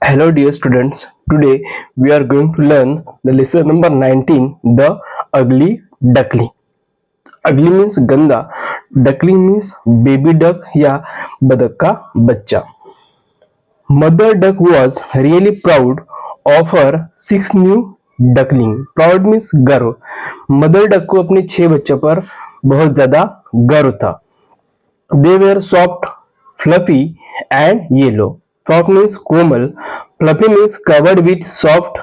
Hello, dear students. Today we are going to learn the lesson number 19, the ugly duckling. Ugly means गंदा, duckling means baby duck या बदक का बच्चा. Mother duck was really proud of her 6 new duckling. Proud means गर्व. Mother duck को अपने 6 बच्चों पर बहुत ज्यादा गर्व था. They were soft, fluffy, and yellow. Soft means komal, fluffy means covered with soft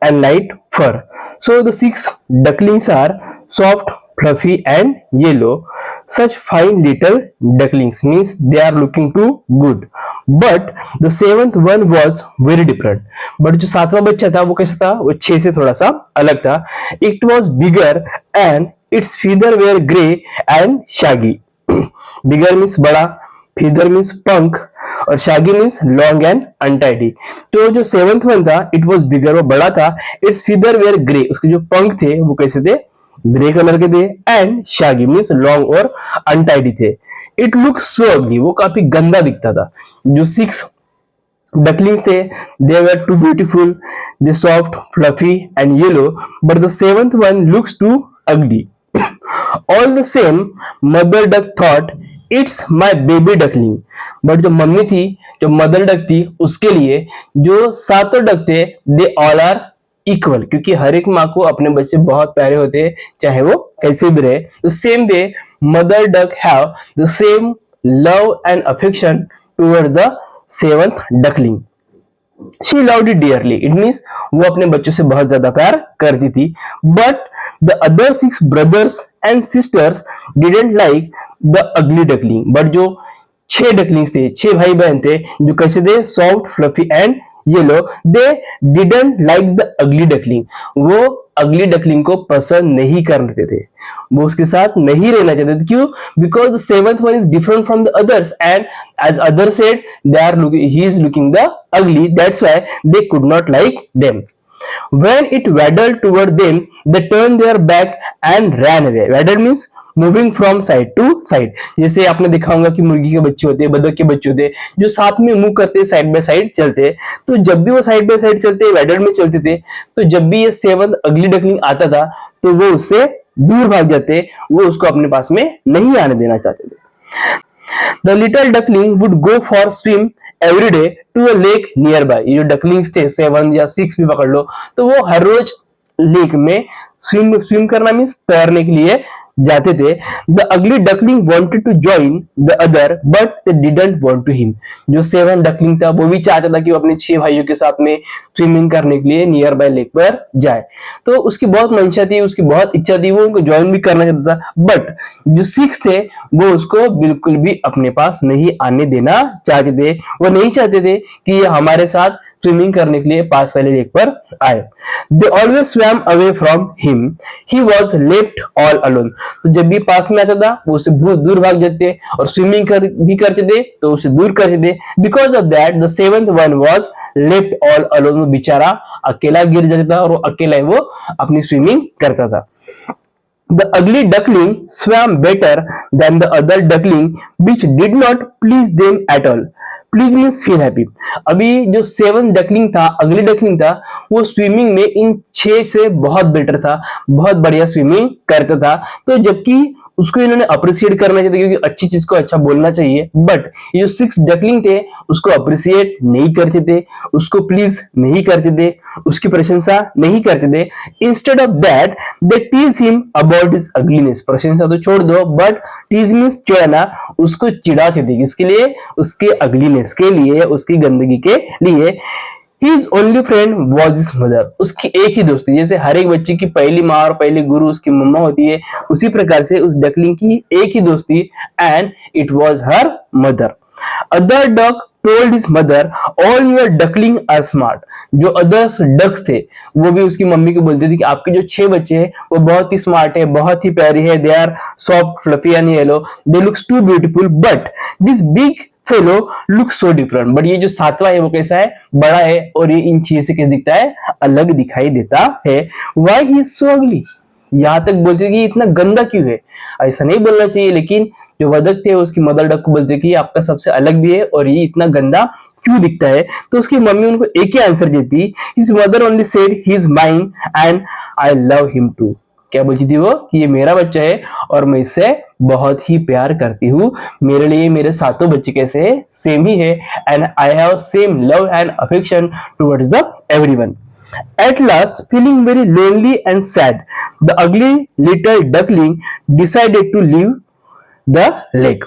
and light fur. So the 6 ducklings are soft, fluffy, and yellow. Such fine little ducklings means they are looking too good. But the seventh one was very different. But जो सातवां बच्चा था वो कैसा था? वो 6 से थोड़ा सा अलग था. It was bigger and its feathers were grey and shaggy. Bigger means बड़ा, फीदर मीन्स पंख और शागी मीन्स लॉन्ग एंड अनटाइडी. तो जो सेवंथ वन था इट वॉज बिगर, वो बड़ा था. इट्स फीदर वेयर ग्रे, उसके जो पंख थे वो कैसे थे? ग्रे कलर के थे. एंड शागी मीन्स लॉन्ग और अनटाइडी थे. इट लुक सो अगली, वो काफी गंदा दिखता था. जो 6 ducklings थे they were too beautiful, they soft, fluffy and yellow, but the seventh one looks too ugly. All the same, mother duck thought it's my baby duckling. But जो mummy थी, जो मदर डक थी, उसके लिए जो सातों duck थे they all are equal, क्योंकि हर एक माँ को अपने बच्चे बहुत प्यारे होते हैं चाहे वो कैसे भी रहे. The same way mother duck have the same love and affection toward the seventh duckling. She loved it dearly, it means वो अपने बच्चों से बहुत ज्यादा प्यार करती थी. But the other 6 brothers and sisters didn't like the ugly duckling. But जो 6 डकलिंग्स थे, 6 भाई बहन थे जो कैसे थे? Soft, fluffy and yellow. They didn't like the ugly duckling. वो अगली डकलिंग को पसंद नहीं करते थे, वो उसके साथ नहीं रहना चाहते थे. क्यों? Because the seventh one is different from the others and as other said they are looking, he is looking the ugly, that's why they could not like them. When it waddled toward them, they turned their back and ran away. Waddle means moving from side to side. जैसे आपने देखा होगा कि मुर्गी के बच्चे होते हैं, बतख के बच्चे होते हैं, जो साथ में मूव करते हैं, साइड बाय साइड चलते हैं. तो जब भी वो साइड बाय साइड चलते, वैडल में चलते थे, तो जब भी ये सेवंथ अगली डकलिंग आता था तो वो उससे दूर भाग जाते, वो उसको अपने पास में नहीं आने देना चाहते थे. The little duckling would go for swim every day to a lake nearby. ये जो डकलिंग्स थे 7 या 6 भी पकड़ लो, तो वो हर रोज लेक में स्विम करना मीन्स तैरने के लिए जाते थे. The ugly duckling wanted to join the other but they didn't want to him. जो 7 डकलिंग था वो भी चाहता था कि वो अपने 6 भाइयों के साथ में स्विमिंग करने के लिए नियर बाय लेक पर जाए. तो उसकी बहुत मंशा थी, उसकी बहुत इच्छा थी, वो उनको ज्वाइन भी करना चाहता था. बट जो 6 थे वो उसको बिल्कुल भी अपने पास नहीं आने देना चाहते थे. वो नहीं चाहते थे कि ये हमारे साथ स्विमिंग करने के लिए पास वाले लेक पर आए. They always swam away from him. He was left all alone. तो जब भी पास में आता था वो उससे बहुत दूर भाग जाते और स्विमिंग भी करते थे तो उसे दूर करते थे. Because of that, the seventh one was left all alone. वो बेचारा अकेला गिर जाता था और वो अकेला ही वो अपनी स्विमिंग करता था. The ugly duckling swam better than the other duckling, which did not please them at all. Please means feel happy. अभी जो 7 डकलिंग था, अगली डकलिंग था, वो स्विमिंग में इन 6 से बहुत बेटर था, बहुत बढ़िया स्विमिंग करता था. तो जबकि उसको इन्होंने अप्रिशिएट करना चाहिए क्योंकि अच्छी चीज को अच्छा बोलना चाहिए. बट ये जो 6 डकलिंग थे उसको अप्रिशिएट नहीं करते थे, उसको प्लीज नहीं करते थे, उसकी प्रशंसा नहीं करते थे. Instead of that they tease him about his ugliness. प्रशंसा तो छोड़ दो, बट टीज मीन्स चिढ़ाना, उसको चिढ़ाते थे. किसके लिए? उसके अगलीनेस के लिए, उसकी गंदगी के लिए. His only friend was his mother. उसकी एक ही दोस्ती, जैसे हर एक बच्चे की पहली माँ और पहली गुरु उसकी मम्मा होती है, उसी प्रकार से उस डकलिंग की एक ही दोस्ती, and it was her mother. Other duck told his mother, all your duckling are smart. जो others ducks थे वो भी उसकी मम्मी को बोलते थे कि आपके जो 6 बच्चे हैं वो बहुत ही स्मार्ट है, बहुत ही प्यारे है. They are soft, fluffy and yellow. They looks too beautiful, but this big fellow look so different. But ये जो 7वां है वो कैसा है? बड़ा है और ये इन 6 से कैसे दिखता है? अलग दिखाई देता है. व्हाई ही इज सो अगली? यहाँ तक बोलते कि इतना गंदा क्यों है। ऐसा नहीं बोलना चाहिए, लेकिन जो बतख थे उसकी मदर डक को बोलते कि ये आपका सबसे अलग भी है और ये इतना गंदा क्यों दिखता है। तो उसकी मम्मी उनको एक ही आंसर देती, his mother only said he is mine and I love him too. क्या बोलती थी वो कि ये मेरा बच्चा है और मैं इससे बहुत ही प्यार करती हूँ, मेरे लिए मेरे सातों बच्चे कैसे है, सेम ही है, and I have same love and affection towards the everyone. At last, feeling very lonely and sad, the ugly little duckling decided to leave the lake.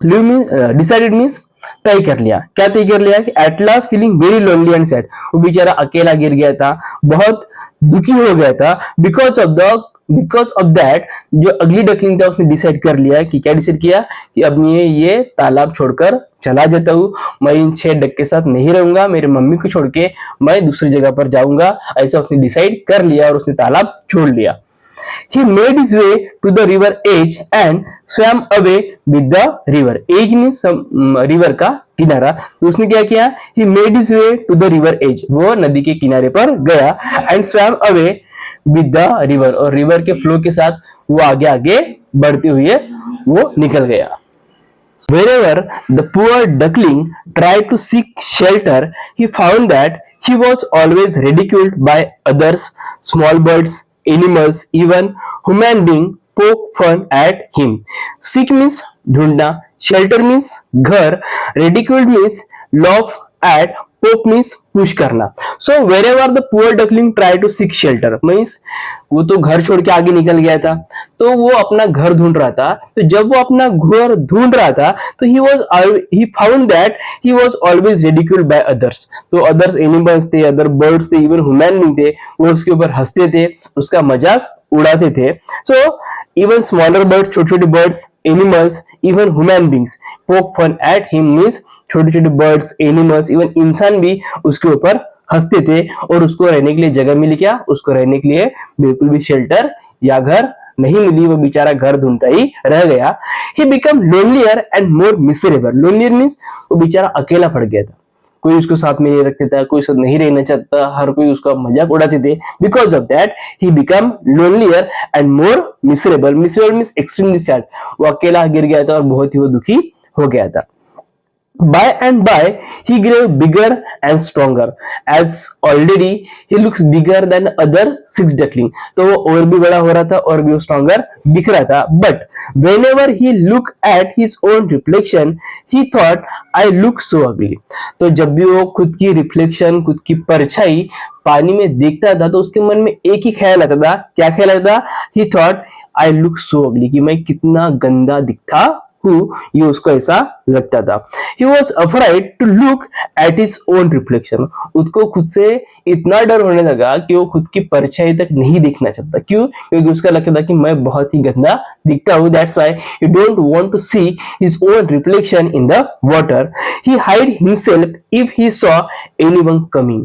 Leave means decided means तय कर लिया। क्या तय कर लिया कि at last feeling very lonely and sad, वो बेचारा अकेला गिर गया था, बहुत दुखी हो गया था। बिकॉज ऑफ दैट जो अगली डकलिंग था उसने डिसाइड कर लिया कि क्या डिसाइड किया कि अब मैं ये तालाब छोड़कर चला जाता हूँ, मैं इन 6 डक के साथ नहीं रहूंगा, मेरे मम्मी को छोड़ के मैं दूसरी जगह पर जाऊंगा। ऐसा उसने डिसाइड कर लिया और उसने तालाब छोड़ लिया। He made his way to the river edge and swam away with the river. Edge means river का किनारा। तो उसने क्या किया? He made his way to the river edge. वो नदी के किनारे पर गया and swam away with the river. और रिवर के फ्लो के साथ वो आगे आगे बढ़ते हुए वो निकल गया। Wherever the poor duckling tried to seek shelter, he found that he was always ridiculed by others, small birds, animals, even human being poke fun at him. Seek means ढूंढना, shelter means घर, ridiculed means laugh at, poke means push करना। So wherever the poor duckling tried to seek shelter means वो तो घर छोड़ के आगे निकल गया था, तो वो अपना घर ढूंढ रहा था। तो जब वो अपना घर ढूंढ रहा था तो he found that he was always ridiculed by others. तो others animals थे, other birds थे, even human being थे, वो उसके ऊपर हंसते थे, उसका मजाक उड़ाते थे। So even smaller birds, छोटे छोटे birds, animals, even human beings poke fun at him means छोटे छोटे बर्ड्स, एनिमल्स, इवन इंसान भी उसके ऊपर हंसते थे और उसको रहने के लिए जगह मिली क्या? उसको रहने के लिए बिल्कुल भी शेल्टर या घर नहीं मिली, वो बेचारा घर ढूंढता ही रह गया। He become lonelier and more miserable. Lonelier means वो बेचारा अकेला पड़ गया था, कोई उसको साथ में नहीं रखता था, कोई साथ नहीं रहना चाहता, हर कोई उसका मजाक उड़ाते थे। Because of that he become lonelier and more miserable. Miserable means extremely sad, वो अकेला गिर गया था और बहुत ही वो दुखी हो गया था। By and by, he grew bigger and stronger. As already he looks bigger than other 6 duckling. तो वो और भी बड़ा हो रहा था और भी stronger दिख रहा था। But whenever he looked at his own reflection, he thought, I look so ugly. तो जब भी वो खुद की रिफ्लेक्शन, खुद की परछाई पानी में देखता था तो उसके मन में एक ही ख्याल आता था। क्या ख्याल आता था? He thought, I look so ugly, कि मैं कितना गंदा दिखता ये उसको ऐसा लगता था। He was afraid to look at his own reflection. उसको खुद से इतना डर होने लगा कि वो खुद की परछाई तक नहीं देखना चाहता। क्यों? क्योंकि उसका लगता था कि मैं बहुत ही गंदा दिखता हूँ। That's why he don't want to see his own reflection in the water. He hide himself if he saw anyone coming.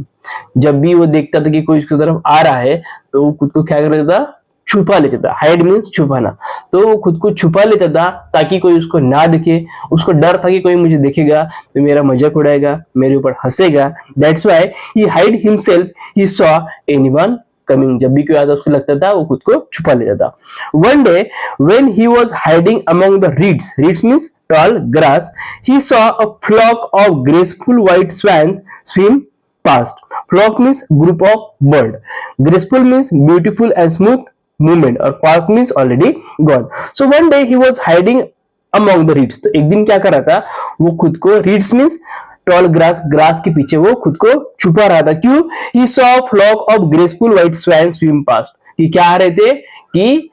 जब भी वो देखता था कि कोई उसकी तरफ आ रहा है तो वो खुद को क्या कर लेता था? छुपा लेता था। हाइड मीन्स छुपाना। तो वो खुद को छुपा लेता था ताकि कोई उसको ना दिखे। उसको डर था कि कोई मुझे देखेगा तो मेरा मजाक उड़ाएगा, मेरे ऊपर हंसेगा। That's why he hide himself he saw anyone coming. जब भी कोई आता उसको लगता था वो खुद को छुपा लेता था। One day when he was hiding among the reeds, reeds means tall grass, he saw a flock of graceful white swan swim past. Flock means group of bird. Graceful means beautiful and smooth movement और past means already gone. So one day he was hiding among the reeds. तो एक दिन क्या कर रहा था? वो खुद को, reeds means tall grass, grass के पीछे वो खुद को छुपा रहा था। क्यों? He saw a flock of graceful white swans swim past. कि क्या आ रहे थे? कि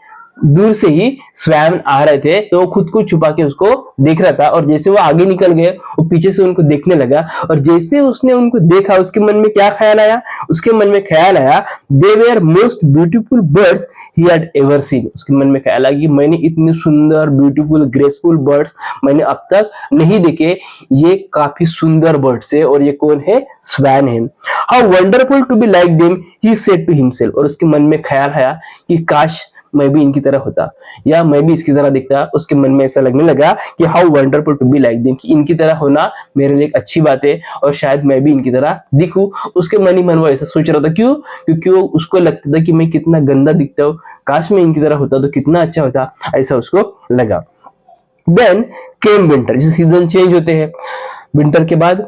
दूर से ही स्वैन आ रहे थे तो वो खुद को छुपा के उसको देख रहा था। और जैसे वो आगे निकल गए वो पीछे से उनको देखने लगा और जैसे उसने उनको देखा उसके मन में क्या ख्याल आया? उसके मन में ख्याल आया they were most beautiful birds he had ever seen. उसके मन में ख्याल आया कि मैंने इतने सुंदर ब्यूटीफुल ग्रेसफुल बर्ड्स मैंने अब तक नहीं देखे, ये काफी सुंदर बर्ड्स है और ये कौन है? स्वैन है। How wonderful to be like them he said to himself. और उसके मन में ख्याल आया कि काश मैं भी इनकी तरह होता या मैं भी इसकी तरह दिखता, उसके मन में ऐसा लगने लगा कि how wonderful to be like them, कि इनकी तरह होना मेरे लिए एक अच्छी बात है और शायद मैं भी इनकी तरह दिखूं। उसके मन ही मन वो ऐसा सोच रहा था। क्यों? क्योंकि वो उसको लगता था कि मैं कितना गंदा दिखता हूँ, काश मैं इनकी तरह होता तो कितना अच्छा होता, ऐसा उसको लगा। देन केम विंटर, जैसे सीजन चेंज होते हैं, विंटर के बाद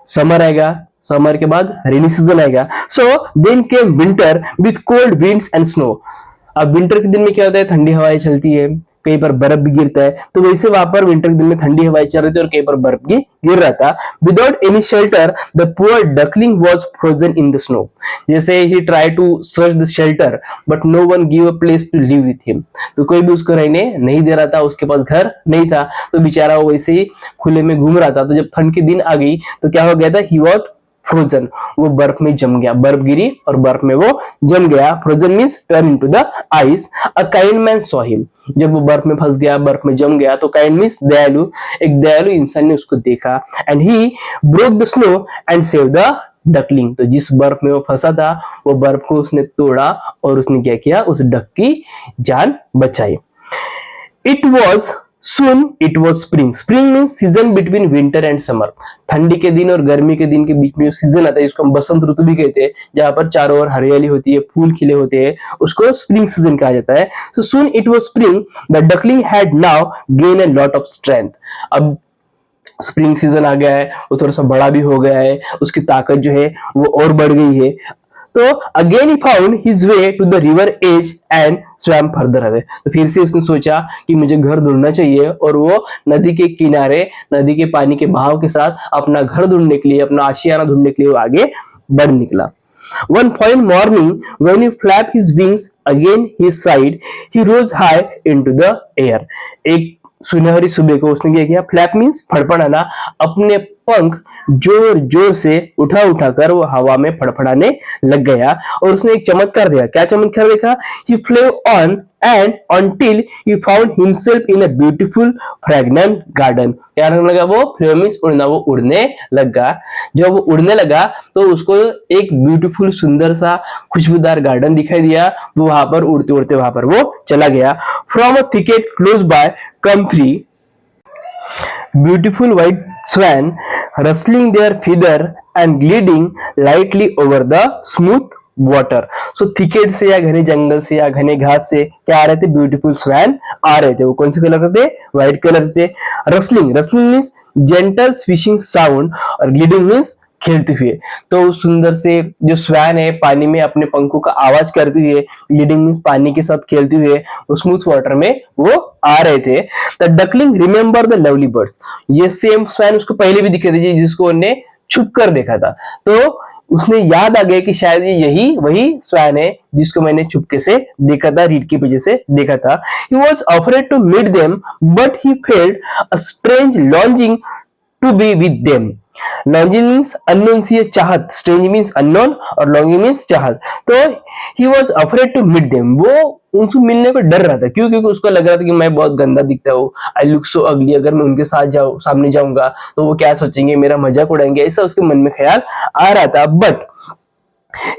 समर आएगा, समर के बाद रेनी सीजन आएगा। So then came winter with cold winds and snow. अब विंटर के दिन में क्या होता है, ठंडी हवाएं चलती है, कहीं पर बर्फ भी गिरता है, तो वैसे वहां पर विंटर के दिन में ठंडी हवाएं चल रही थी और कहीं पर बर्फ भी गिर रहा था। Without any shelter the poor duckling was frozen in the snow. जैसे ही try to search the shelter but no one give a place to live with him, तो कोई भी उसको रहने नहीं दे रहा था, उसके पास घर नहीं था, तो बेचारा वो वैसे ही खुले में घूम रहा था। तो जब ठंड के दिन आ गई तो क्या हो गया था, ही वॉज फ्रोजन, वो बर्फ में जम गया, बर्फ गिरी और बर्फ में वो जम गया। Frozen means turn into the ice. A kind man saw him, जब वो बर्फ में फंस गया, बर्फ में जम गया, तो काइंड मींस दयालु, एक दयालु इंसान ने उसको देखा। And he broke the snow and save the duckling, तो जिस बर्फ में वो फंसा था वो बर्फ को उसने तोड़ा और उसने क्या किया, उस डक की जान बचाई। It was Soon it was spring. Spring means season between winter and summer. ठंडी के दिन और गर्मी के दिन के बीच में जो सीजन आता है, इसको हम बसंत ऋतु भी कहते हैं, जहां पर चारों ओर हरियाली होती है, फूल खिले होते हैं, उसको स्प्रिंग सीजन कहा जाता है। So soon it was spring. The duckling had now gained a lot of strength. अब स्प्रिंग सीजन आ गया है, वो थोड़ा सा बड़ा भी हो गया है, उसकी ताकत जो है वो और बढ़ गई है। तो again he found his way to the river edge and swam further away. तो फिर से उसने सोचा कि मुझे घर ढूंढना चाहिए और वो नदी के किनारे, नदी के पानी के बहाव के साथ अपना घर ढूंढने के लिए, अपना आशियाना ढूंढने के लिए वो आगे बढ़ निकला। One fine morning, when he flapped his wings against his side, he rose high into the air. एक सुनहरी सुबह को उसने क्या किया, फ्लैप मीन्स फड़फड़ाना, अपने पंख जोर जोर से उठा उठा कर वो हवा में फड़फड़ाने लग गया और उसने एक चमत्कार देखा। क्या चमत्कार देखा? He flew on and until he found himself in a beautiful fragrant garden. क्या करने लगा वो? फ्लो मीन्स उड़ना, वो उड़ने लगा। जब वो उड़ने लगा तो उसको एक ब्यूटीफुल सुंदर सा खुशबूदार गार्डन दिखाई दिया। वो वहां पर उड़ते उड़ते वहां पर वो चला गया। From a thicket close by come three beautiful white swan rustling their feather and gliding lightly over the smooth water. So thicket से या घने जंगल से या घने घास से क्या आ रहे थे? ब्यूटीफुल स्वैन आ रहे थे। वो कौन से कलर के थे? व्हाइट कलर थे। Rustling, rustling means gentle swishing sound और ग्लिडिंग मीन्स खेलते हुए। तो उस सुंदर से जो स्वैन है पानी में अपने पंखों का आवाज करते हुए, ग्लिडिंग मीन्स पानी के साथ खेलते हुए वो स्मूथ वाटर में वो आ रहे थे। The duckling remember the lovely birds, ये सेम स्वैन उसको पहले भी दिखे थे जिसको उन्होंने छुप कर देखा था। तो उसने याद आ गया कि शायद ये यही वही स्वैन है जिसको मैंने चुपके से देखा था, रीड की वजह से देखा था। He was afraid to meet them, but he felt a strange longing to be with them. Longing means unknown सी चाहत, स्ट्रेंज मीन्स अननोन और लॉन्गिंग मीन्स चाहत। तो he was afraid to meet them, वो उनसे मिलने को डर रहा था। क्यों? क्योंकि उसको लग रहा था कि मैं बहुत गंदा दिखता हूँ, आई लुक सो अगली, अगर मैं उनके साथ सामने जाऊंगा तो वो क्या सोचेंगे, मेरा मजाक उड़ाएंगे, ऐसा उसके मन में ख्याल आ रहा था। But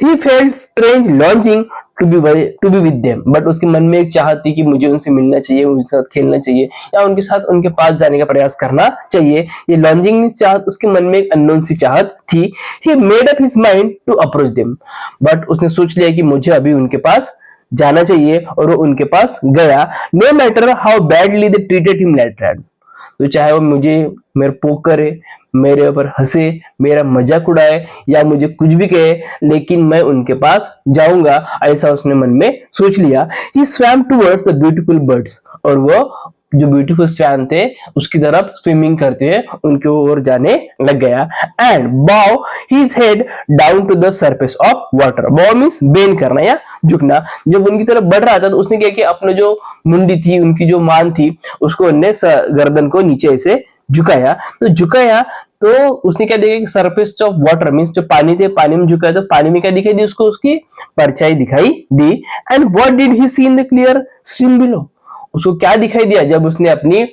he felt strange longing to be with them, but उसके मन में एक चाहत थी कि मुझे उनसे मिलना चाहिए, उनके साथ खेलना चाहिए या उनके साथ उनके पास जाने का प्रयास करना चाहिए। ये लॉन्जिंग मींस चाहत, उसके मन में एक अननोन सी चाहत थी। He made up his mind to approach them, but उसने सोच लिया कि मुझे अभी उनके पास जाना चाहिए और वो उनके पास गया। No matter how badly they treated him later, तो चाहे वो मुझे मेरे पोक करे, मेरे ऊपर हंसे, मेरा मजाक उड़ाए या मुझे कुछ भी कहे, लेकिन मैं उनके पास जाऊंगा, ऐसा उसने मन में सोच लिया। He swam towards the beautiful birds, और वो जो ब्यूटीफुल स्वैन थे उसकी तरफ स्विमिंग करते हुए उनके ओर जाने लग गया। And bow his head down to the surface of water, bow means bend करना या झुकना। जब उनकी तरफ बढ़ रहा था तो उसने क्या किया, अपने जो मुंडी थी, उनकी जो मान थी, उसको उन्हें गर्दन को नीचे ऐसे झुकाया। तो झुकाया तो उसने क्या देखा कि सरफेस ऑफ वाटर मींस जो पानी थे, पानी में झुकाया तो पानी में क्या दिखाई दी उसको, उसकी परछाई दिखाई दी। And what did he see in the clear stream below, उसको क्या दिखाई दिया जब उसने अपनी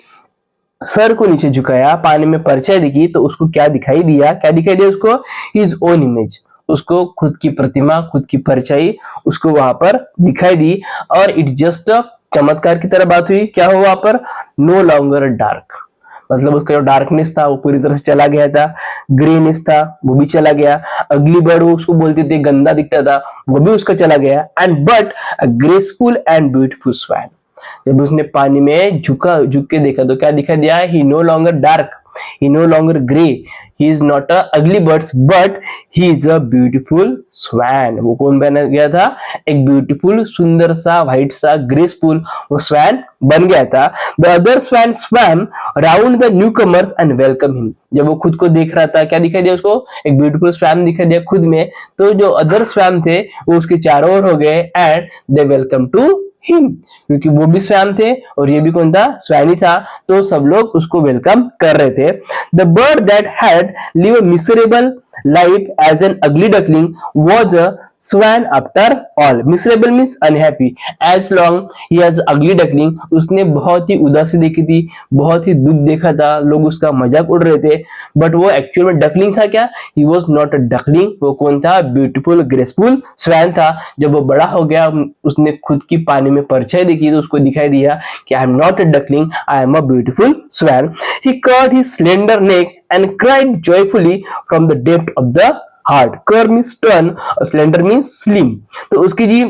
सर को नीचे झुकाया, पानी में परछाई दिखी तो उसको क्या दिखाई दिया, क्या दिखाई दिया उसको? हिज ओन इमेज, उसको खुद की प्रतिमा, खुद की परछाई उसको वहां पर दिखाई दी और इट जस्ट चमत्कार की तरह बात हुई। क्या हुआ वहां पर? नो लॉन्गर डार्क, मतलब उसका जो डार्कनेस था वो पूरी तरह से चला गया था, ग्रेनेस था वो भी चला गया, अगली बर्ड वो उसको बोलते थे गंदा दिखता था वो भी उसका चला गया, and but a graceful and beautiful swan. जब उसने पानी में झुक के देखा तो क्या दिखाई दिया? He no longer dark, he no longer gray, he is not a ugly bird but he is a beautiful swan। वो कौन बन गया था? एक ब्यूटीफुल सुंदर सा व्हाइट सा ग्रेसफुल वो स्वैन बन गया था। the other swan swam around the newcomers and welcome him। जब वो खुद को देख रहा था क्या दिखाई दिया उसको? एक ब्यूटीफुल स्वैन दिखाई दिया खुद में, तो जो अदर स्वैन थे वो उसके चारों ओर हो गए and they welcome to him, क्योंकि वो भी स्वैन थे और ये भी कौन था? स्वैन ही था, तो सब लोग उसको वेलकम कर रहे थे। The bird that had live a miserable life as an ugly duckling was a swan after all. Miserable means unhappy, as long he has ugly duckling, उसने बहुत ही उदासी देखी थी, बहुत ही दुख देखा था, लोग उसका मजाक उड़ रहे थे, बट वो एक्चुअल में डकलिंग था क्या? He was not a duckling, वो कौन था? ब्यूटीफुल ग्रेसफुल स्वैन था। जब वो बड़ा हो गया उसने खुद की पानी में परछाई देखी तो उसको दिखाई दिया कि I am not a duckling, I am a beautiful swan. He curved his slender neck and cried joyfully from the depth of the heart। Curve means turn, slender means slim। तो उसकी जी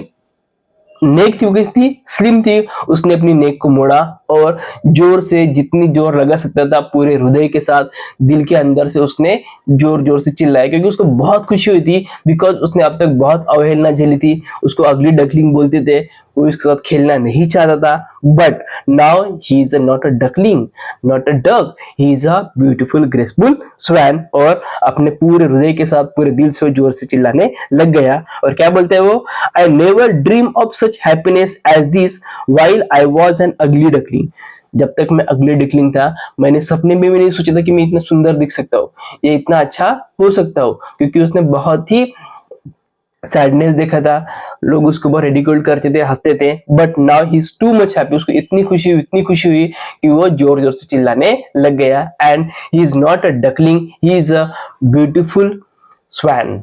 नेक थी वो किस थी? स्लिम थी। उसने अपनी नेक को मोड़ा और जोर से, जितनी जोर लगा सकता था पूरे हृदय के साथ, दिल के अंदर से उसने जोर जोर से चिल्लाया, क्योंकि उसको बहुत खुशी हुई थी, बिकॉज उसने अब तक बहुत अवहेलना झेली थी, उसको अगली डकलिंग बोलते थे, वो इसके साथ खेलना नहीं चाहता था, but now he is not a duckling, not a duck, he is a beautiful graceful swan, और अपने पूरे हृदय के साथ पूरे दिल से जोर से चिल्लाने लग गया। और क्या बोलते हैं वो? I never dream of such happiness as this while I was an ugly duckling. जब तक मैं अगली डकलिंग था मैंने सपने में भी नहीं सोचा था कि मैं इतना सुंदर दिख सकता हूँ, ये इतना अच्छा हो सकता हूँ, क्योंकि उसने बहुत ही सैडनेस देखा था, लोग उसको बहुत रेडिकुल करते थे, हंसते थे, but now he is too much happy. उसको इतनी खुशी हुई कि वो जोर जोर से चिल्लाने लग गया, and he is not a duckling, he is a beautiful swan.